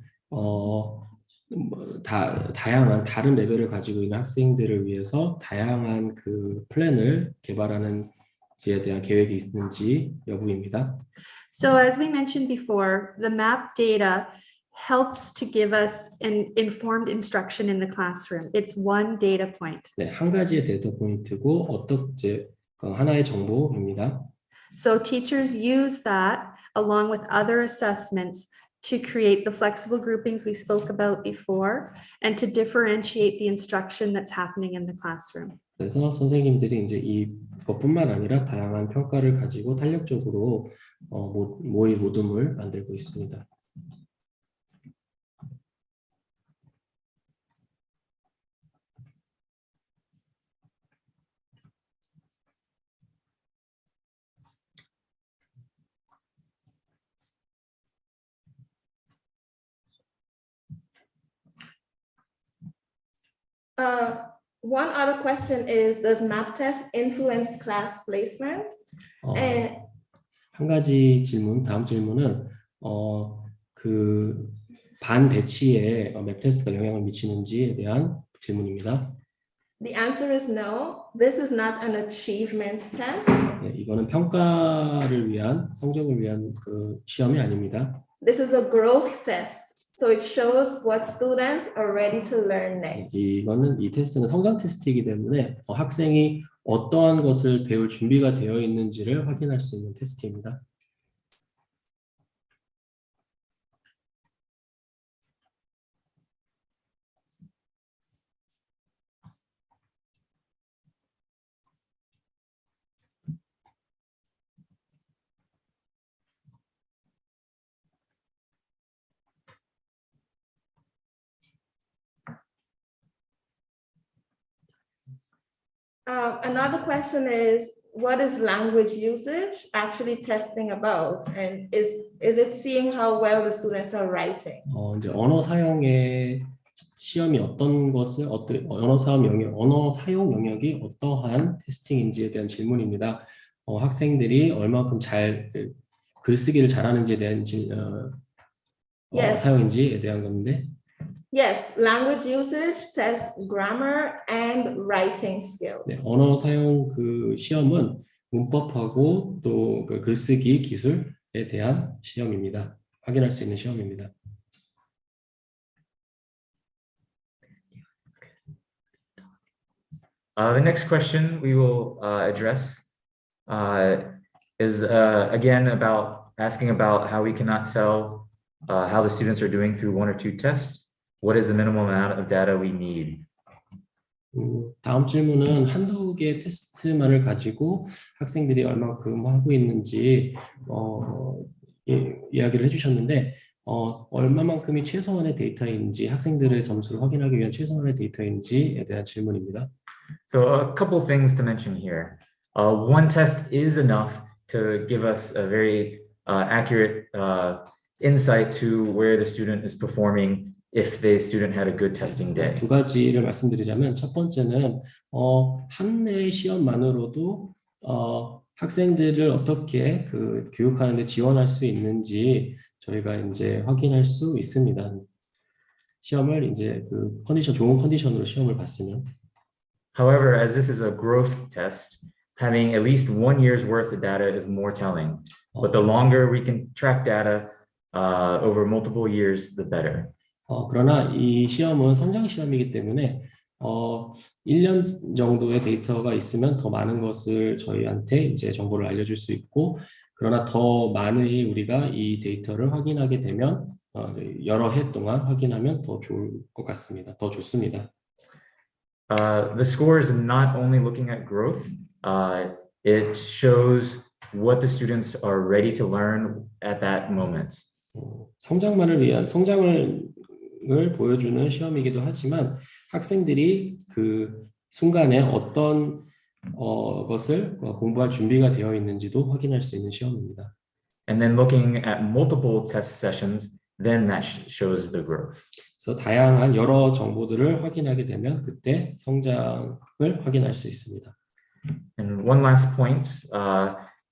S2: 다양한 다른 레벨을 가지고 있는 학생들을 위해서 다양한 그 플랜을 개발하는지에 대한 계획이 있는지 여부입니다.
S1: So as we mentioned before, the map data helps to give us an informed instruction in the classroom. It's one data point.
S2: 네, 한 가지의 데이터 포인트고 하나의 정보입니다.
S1: So teachers use that along with other assessments to create the flexible groupings we spoke about before and to differentiate the instruction that's happening in the classroom.
S2: 그래서 선생님들이 이제 이것뿐만 아니라 다양한 평가를 가지고 탄력적으로 모의 모둠을 만들고 있습니다.
S4: One other question is, does map test influence class placement? And
S2: 한 가지 질문, 다음 질문은 그 반 배치에 맵 테스트가 영향을 미치는지에 대한 질문입니다.
S4: the answer is no. This is not an achievement test.
S2: 네, 이거는 평가를 위한, 성적을 위한 그 시험이 아닙니다.
S4: This is a growth test. So it shows what students are ready to learn next.
S2: 이 테스트는 성장 테스트이기 때문에 학생이 어떠한 것을 배울 준비가 되어 있는지를 확인할 수 있는 테스트입니다.
S4: Another question is, what is language usage actually testing about? And is it seeing how well the students are writing?
S2: 이제 언어 사용의 시험이 언어 사용 영역이 어떠한 테스팅인지에 대한 질문입니다. 학생들이 얼마큼 잘 글쓰기를 잘하는지에 대한
S4: Yes.
S2: 사용인지에 대한 건데.
S4: Yes, language usage tests grammar and writing skills.
S2: 네, 언어 사용 그 시험은 문법하고 또 그 글쓰기 기술에 대한 시험입니다. 확인할 수 있는 시험입니다.
S3: The next question we will address is again asking about how we cannot tell how the students are doing through one or two tests. What is the minimum amount of data we need?
S2: 다음 질문은 한두 개의 테스트만을 가지고 학생들이 얼마큼 하고 있는지 이야기를 해주셨는데 얼마만큼이 최소한의 데이터인지 학생들의 점수를 확인하기 위한 최소한의 데이터인지에 대한 질문입니다.
S3: So a couple things to mention here. One test is enough to give us a very accurate insight to where the student is performing if the student had a good testing day.
S2: 두 가지를 말씀드리자면 첫 번째는 한 해의 시험만으로도 학생들을 어떻게 그 교육하는 데 지원할 수 있는지 저희가 이제 확인할 수 있습니다. 시험을 이제 그 좋은 컨디션으로 시험을 봤으면.
S3: However, as this is a growth test, having at least 1 year's worth of data is more telling. But the longer we can track data over multiple years, the better.
S2: 그러나 이 시험은 성장 시험이기 때문에 1년 정도의 데이터가 있으면 더 많은 것을 저희한테 이제 정보를 알려줄 수 있고, 그러나 더 많이 우리가 이 데이터를 확인하게 되면 여러 해 동안 확인하면 더 좋을 것 같습니다. 더 좋습니다.
S3: The score is not only looking at growth, it shows what the students are ready to learn at that moment.
S2: 성장을 보여주는 시험이기도 하지만 학생들이 그 순간에 어떤 것을 공부할 준비가 되어 있는지도 확인할 수 있는 시험입니다.
S3: And then looking at multiple test sessions, then that shows the growth.
S2: 그래서 다양한 여러 정보들을 확인하게 되면 그때 성장을 확인할 수 있습니다.
S3: And one last point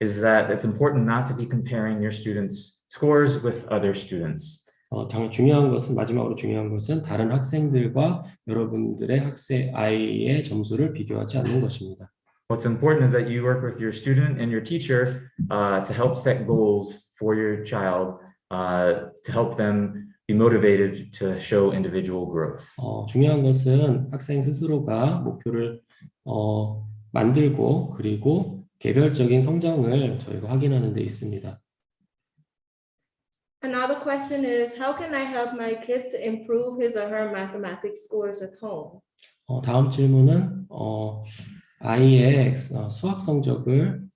S3: is that it's important not to be comparing your students' scores with other students.
S2: 마지막으로 중요한 것은 다른 학생들과 여러분들의 아이의 점수를 비교하지 않는 것입니다.
S3: What's important is that you work with your student and your teacher to help set goals for your child, to help them be motivated to show individual growth.
S2: 중요한 것은 학생 스스로가 목표를 만들고 그리고 개별적인 성장을 저희가 확인하는 데 있습니다.
S4: Another question is, how can I help my kid to improve his or her mathematics scores at home?
S2: 다음 질문은 아이의 수학 성적을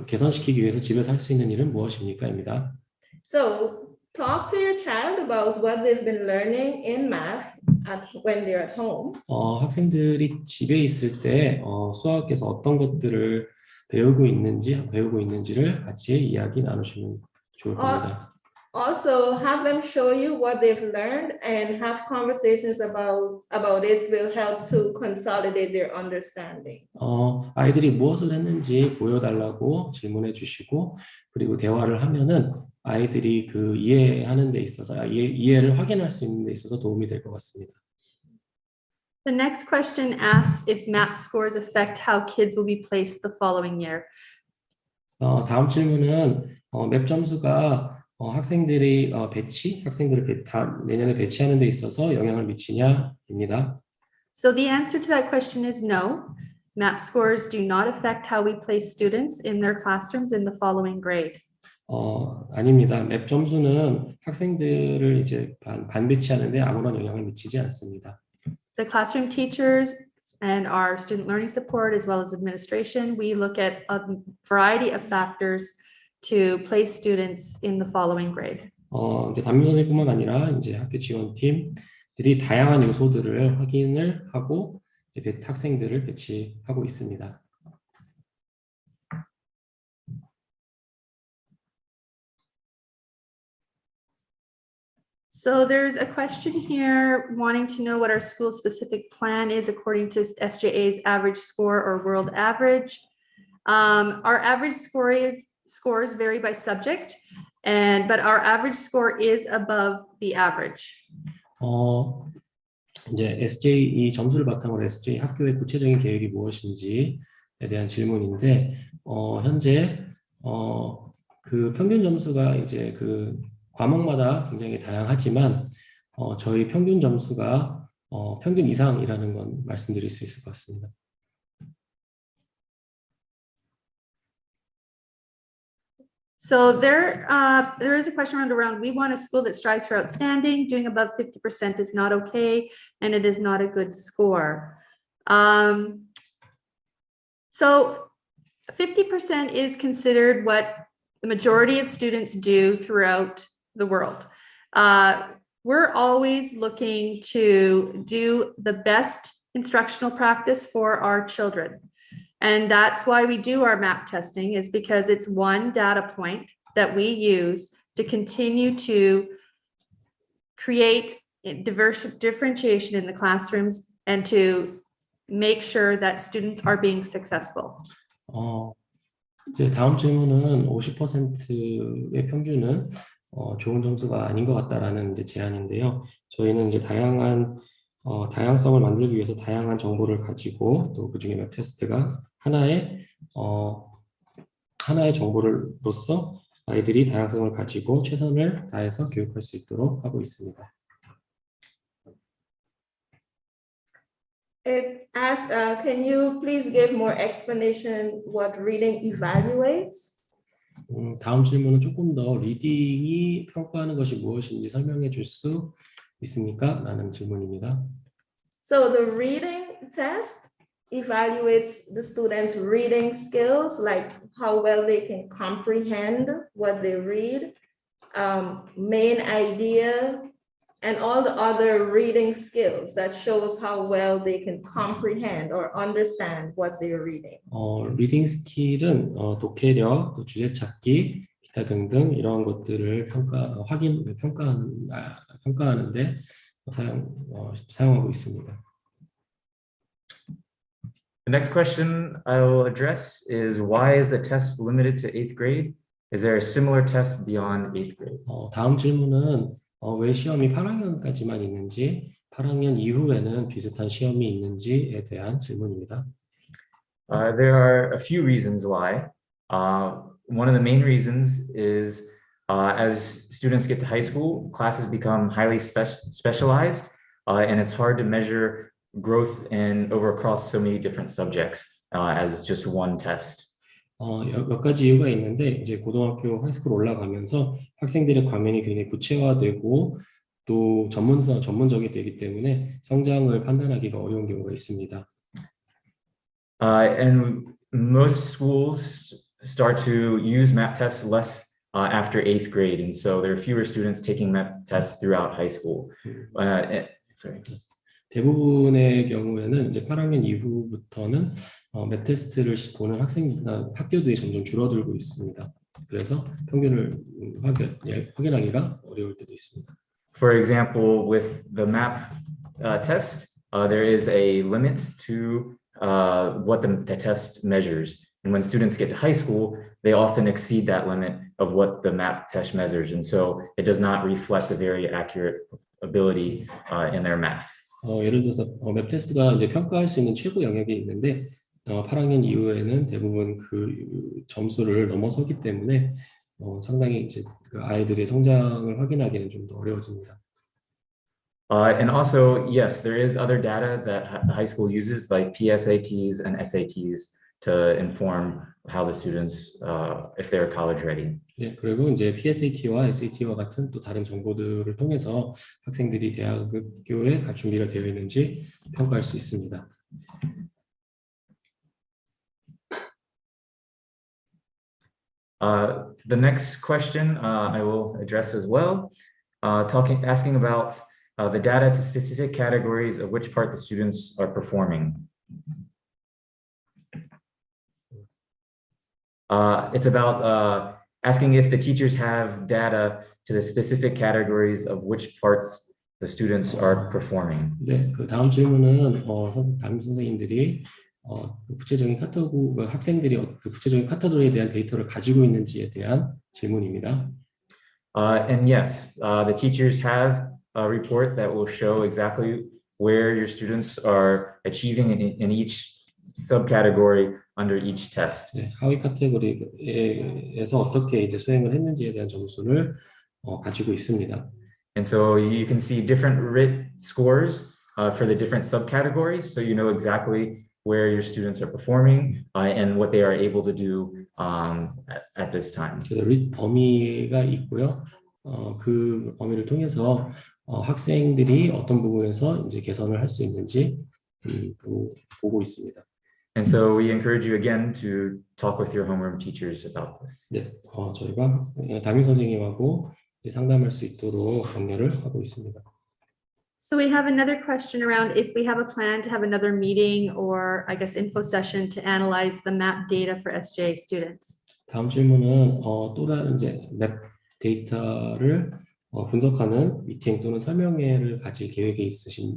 S2: 개선시키기 위해서 집에서 할 수 있는 일은 무엇입니까? 입니다.
S4: So talk to your child about what they've been learning in math when they're at home.
S2: 학생들이 집에 있을 때 수학에서 어떤 것들을 배우고 있는지를 같이 이야기 나누시면 좋을 겁니다.
S4: Also, have them show you what they've learned and have conversations about it will help to consolidate their understanding.
S2: 아이들이 무엇을 했는지 보여달라고 질문해 주시고 그리고 대화를 하면은 아이들이 그 이해하는 데 있어서 이해를 확인할 수 있는 데 있어서 도움이 될 것 같습니다.
S1: The next question asks if MAP scores affect how kids will be placed the following year.
S2: 다음 질문은 맵 점수가 학생들을 내년에 배치하는 데 있어서 영향을 미치냐입니다.
S1: So the answer to that question is no. MAP scores do not affect how we place students in their classrooms in the following grade.
S2: 아닙니다. 맵 점수는 학생들을 이제 반 배치하는데 아무런 영향을 미치지 않습니다.
S1: The classroom teachers and our student learning support, as well as administration, we look at a variety of factors to place students in the following grade.
S2: 이제 담임 선생님뿐만 아니라 이제 학교 지원팀들이 다양한 요소들을 확인을 하고 이제 학생들을 배치하고 있습니다.
S1: So there's a question here wanting to know what our school specific plan is according to SJA's average score or world average. Our average scores vary by subject, but our average score is above the average.
S2: 이제 SJ 점수를 바탕으로 SJ 학교의 구체적인 계획이 무엇인지에 대한 질문인데 현재 그 평균 점수가 이제 그 과목마다 굉장히 다양하지만 저희 평균 점수가 평균 이상이라는 건 말씀드릴 수 있을 것 같습니다.
S1: So there is a question around we want a school that strives for outstanding. Doing above 50% is not okay, and it is not a good score. So 50% is considered what the majority of students do throughout the world. We're always looking to do the best instructional practice for our children. And that's why we do our MAP testing, is because it's one data point that we use to continue to create differentiation in the classrooms and to make sure that students are being successful.
S2: 이제 다음 질문은 50%의 평균은 좋은 점수가 아닌 것 같다라는 이제 제안인데요. 저희는 이제 다양성을 만들기 위해서 다양한 정보를 가지고 또 그중에 맵 테스트가 하나의 정보로서 아이들이 다양성을 가지고 최선을 다해서 교육할 수 있도록 하고 있습니다.
S4: It asks, can you please give more explanation what reading evaluates?
S2: 다음 질문은 조금 더 리딩이 평가하는 것이 무엇인지 설명해 줄 수 있습니까? 라는 질문입니다.
S4: So the reading test evaluates the students' reading skills, like how well they can comprehend what they read, main idea, and all the other reading skills that shows how well they can comprehend or understand what they're reading.
S2: 리딩 스킬은 독해력, 또 주제 찾기, 기타 등등 이런 것들을 평가하는데 사용하고 있습니다.
S3: The next question I will address is, why is the test limited to 8th grade? Is there a similar test beyond 8th grade?
S2: 다음 질문은 왜 시험이 8학년까지만 있는지, 8학년 이후에는 비슷한 시험이 있는지에 대한 질문입니다.
S3: There are a few reasons why. One of the main reasons is As students get to high school, classes become highly specialized, and it's hard to measure growth across so many different subjects as just one test.
S2: 몇 가지 이유가 있는데 이제 고등학교, 하이스쿨 올라가면서 학생들의 과목이 굉장히 구체화되고 또 전문적이 되기 때문에 성장을 판단하기가 어려운 경우가 있습니다.
S3: And most schools start to use MAP tests less after 8th grade, and so there are fewer students taking MAP tests throughout high school. Sorry.
S2: 대부분의 경우에는 이제 8학년 이후부터는 맵 테스트를 보는 학교들이 점점 줄어들고 있습니다. 그래서 평균을 확인하기가 어려울 때도 있습니다.
S3: For example, with the MAP test, there is a limit to what the test measures. And when students get to high school, they often exceed that limit of what the MAP test measures. And so it does not reflect a very accurate ability in their math.
S2: 예를 들어서 맵 테스트가 이제 평가할 수 있는 최고 영역이 있는데 8학년 이후에는 대부분 그 점수를 넘어서기 때문에 상당히 이제 그 아이들의 성장을 확인하기는 좀 더 어려워집니다.
S3: And also, yes, there is other data that the high school uses, like PSATs and SATs, to inform how the students, if they're college ready.
S2: 네, 그리고 이제 PSAT와 SAT와 같은 또 다른 정보들을 통해서 학생들이 대학교에 준비가 되어 있는지 평가할 수 있습니다.
S3: The next question I will address as well, asking about the data to specific categories of which part the students are performing. It's about asking if the teachers have data to the specific categories of which parts the students are performing.
S2: 네, 그 다음 질문은 담임 선생님들이 구체적인 학생들이 그 구체적인 카테고리에 대한 데이터를 가지고 있는지에 대한 질문입니다.
S3: And yes, the teachers have a report that will show exactly where your students are achieving in each subcategory under each test.
S2: 네, 하위 카테고리에서 어떻게 이제 수행을 했는지에 대한 점수를 가지고 있습니다.
S3: And so you can see different RIT scores for the different subcategories, so you know exactly where your students are performing and what they are able to do at this time.
S2: 그래서 RIT 범위가 있고요. 그 범위를 통해서 학생들이 어떤 부분에서 이제 개선을 할 수 있는지 보고 있습니다.
S3: And so we encourage you again to talk with your homeroom teachers about this.
S2: 네, 저희가 담임 선생님하고 이제 상담할 수 있도록 격려를 하고 있습니다.
S1: So we have another question around if we have a plan to have another meeting or I guess info session to analyze the MAP data for SJ students.
S2: 다음 질문은 또 다른 이제 맵 데이터를 분석하는 미팅 또는 설명회를 가질 계획이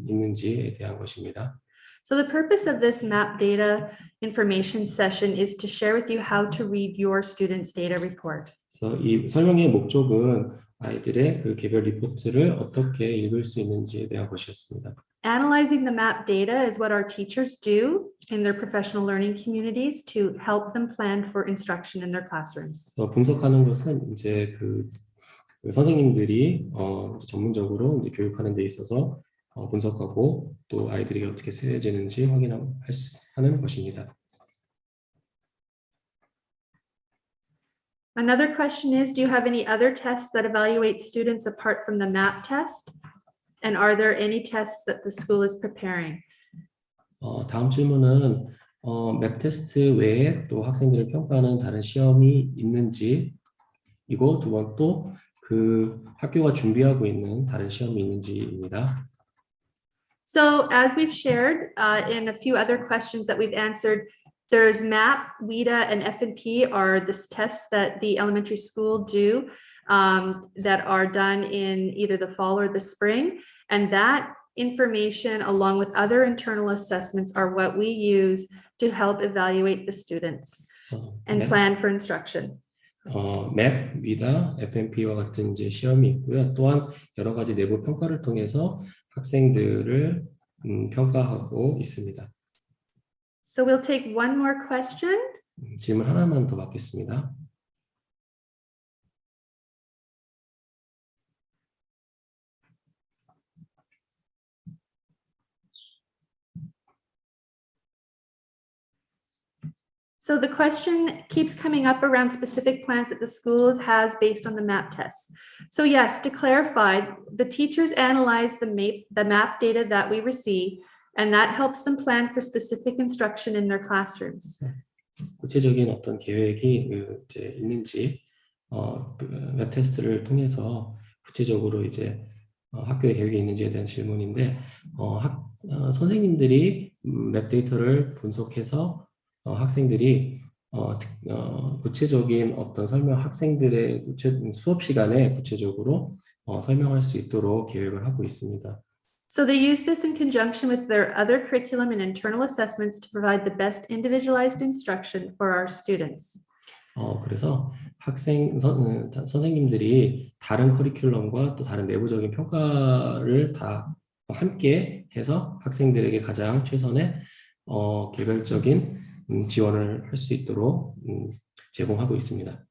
S2: 있는지에 대한 것입니다.
S1: So the purpose of this MAP data information session is to share with you how to read your students' data report.
S2: 그래서 이 설명회의 목적은 아이들의 그 개별 리포트를 어떻게 읽을 수 있는지에 대한 것이었습니다.
S1: Analyzing the MAP data is what our teachers do in their professional learning communities to help them plan for instruction in their classrooms.
S2: 분석하는 것은 이제 그 선생님들이 이제 전문적으로 이제 교육하는 데 있어서 분석하고 또 아이들이 어떻게 쓰여지는지 확인하는 것입니다.
S1: Another question is, do you have any other tests that evaluate students apart from the MAP test? And are there any tests that the school is preparing?
S2: 다음 질문은 맵 테스트 외에 또 학생들을 평가하는 다른 시험이 있는지 이고 두 번 또 그 학교가 준비하고 있는 다른 시험이 있는지입니다.
S1: So as we've shared in a few other questions that we've answered, there's MAP, WIDA, and F&P are the tests that the elementary school do that are done in either the fall or the spring. And that information, along with other internal assessments, are what we use to help evaluate the students and plan for instruction.
S2: 맵, 위다, FMP와 같은 이제 시험이 있고요. 또한 여러 가지 내부 평가를 통해서 학생들을 평가하고 있습니다.
S1: So we'll take one more question.
S2: 질문 하나만 더 받겠습니다.
S1: So the question keeps coming up around specific plans that the school has based on the MAP tests. So yes, to clarify, the teachers analyze the MAP data that we receive, and that helps them plan for specific instruction in their classrooms.
S2: 구체적인 어떤 계획이 이제 있는지 웹 테스트를 통해서 구체적으로 이제 학교의 계획이 있는지에 대한 질문인데 선생님들이 맵 데이터를 분석해서 학생들이 구체적인 어떤 설명 학생들의 수업 시간에 구체적으로 설명할 수 있도록 계획을 하고 있습니다.
S1: So they use this in conjunction with their other curriculum and internal assessments to provide the best individualized instruction for our students.
S2: 그래서 선생님들이 다른 커리큘럼과 또 다른 내부적인 평가를 다 함께 해서 학생들에게 가장 최선의 개별적인 지원을 할 수 있도록 제공하고 있습니다.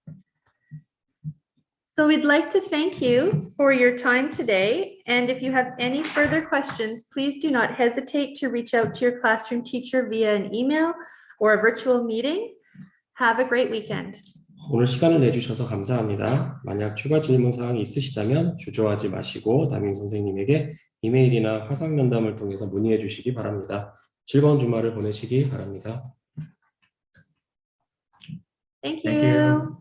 S1: So we'd like to thank you for your time today. And if you have any further questions, please do not hesitate to reach out to your classroom teacher via an email or a virtual meeting. Have a great weekend.
S2: 오늘 시간을 내주셔서 감사합니다. 만약 추가 질문 사항이 있으시다면 주저하지 마시고 담임 선생님에게 이메일이나 화상 면담을 통해서 문의해 주시기 바랍니다. 즐거운 주말을 보내시기 바랍니다.
S1: Thank
S3: Thank you.
S1: you.